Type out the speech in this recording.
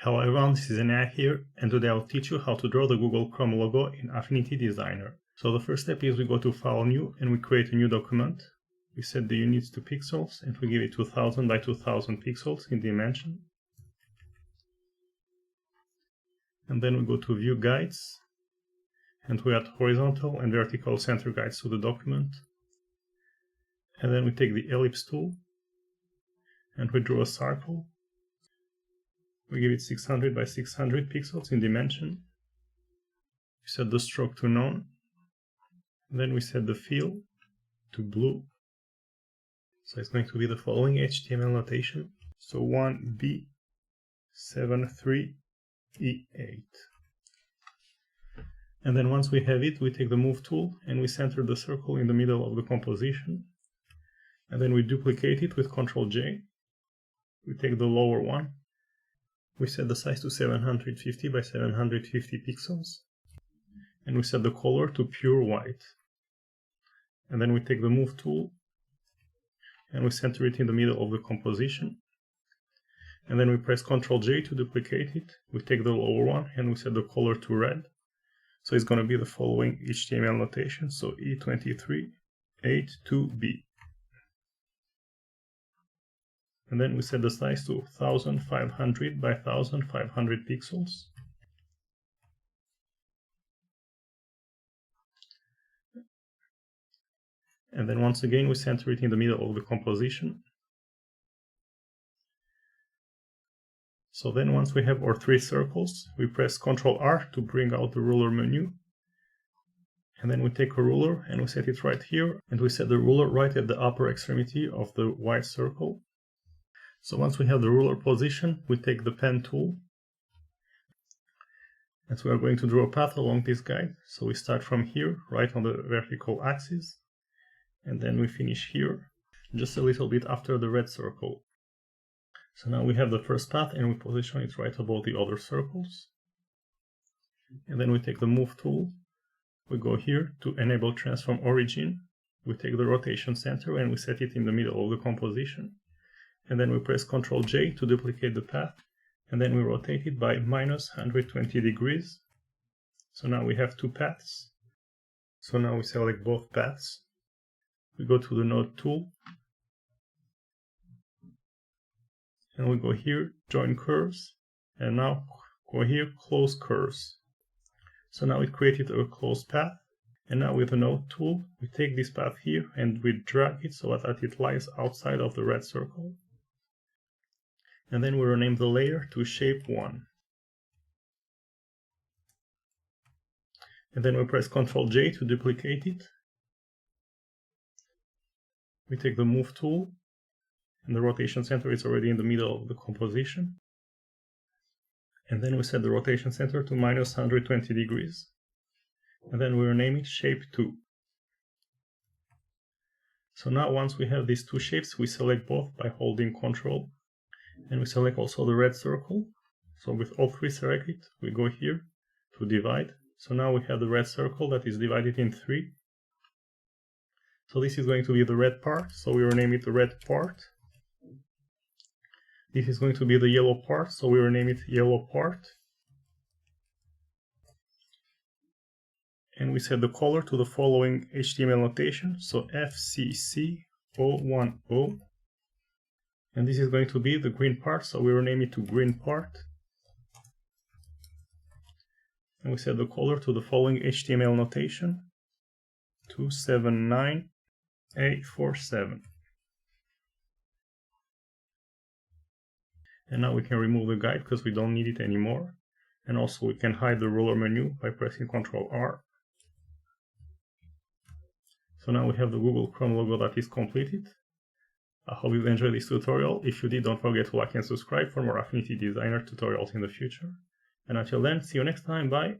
Hello everyone, this is Enea here, and today I'll teach you how to draw the Google Chrome logo in Affinity Designer. So the first step is we go to File New and we create a new document. We set the units to pixels and we give it 2000 by 2000 pixels in dimension. And then we go to View Guides and we add horizontal and vertical center guides to the document. And then we take the ellipse tool and we draw a circle. We give it 600 by 600 pixels in dimension. We set the stroke to none. Then we set the fill to blue. So it's going to be the following HTML notation. So 1B73E8. And then once we have it, we take the move tool and we center the circle in the middle of the composition. And then we duplicate it with Ctrl J. We take the lower one. We set the size to 750 by 750 pixels. And we set the color to pure white. And then we take the move tool and we center it in the middle of the composition. And then we press Ctrl J to duplicate it. We take the lower one and we set the color to red. So it's going to be the following HTML notation. So E2382B. And then we set the size to 1500 by 1500 pixels. And then once again we center it in the middle of the composition. So then once we have our three circles, we press Ctrl R to bring out the ruler menu. And then we take a ruler and we set it right here. And we set the ruler right at the upper extremity of the white circle. So once we have the ruler position, we take the pen tool. And so we are going to draw a path along this guide. So we start from here, right on the vertical axis. And then we finish here, just a little bit after the red circle. So now we have the first path and we position it right above the other circles. And then we take the move tool. We go here to enable transform origin. We take the rotation center and we set it in the middle of the composition. And then we press Ctrl J to duplicate the path, and then we rotate it by -120 degrees. So now we have two paths. So now we select both paths. We go to the node tool, and we go here, join curves, and now go here, close curves. So now we created a closed path, and now with the node tool, we take this path here and we drag it so that it lies outside of the red circle. And then we rename the layer to shape 1. And then we press Ctrl J to duplicate it. We take the move tool, and the rotation center is already in the middle of the composition. And then we set the rotation center to -120 degrees. And then we rename it shape 2. So now once we have these two shapes, we select both by holding Ctrl. And we select also the red circle. So with all three selected, we go here to divide. So now we have the red circle that is divided in 3. So this is going to be the red part, so we rename it the red part. This is going to be the yellow part, so we rename it yellow part. And we set the color to the following HTML notation, so FCC010. And this is going to be the green part, so we rename it to green part. And we set the color to the following HTML notation, 279847. And now we can remove the guide because we don't need it anymore. And also we can hide the ruler menu by pressing Ctrl R. So now we have the Google Chrome logo that is completed. I hope you enjoyed this tutorial. If you did, don't forget to like and subscribe for more Affinity Designer tutorials in the future. And until then, see you next time, bye!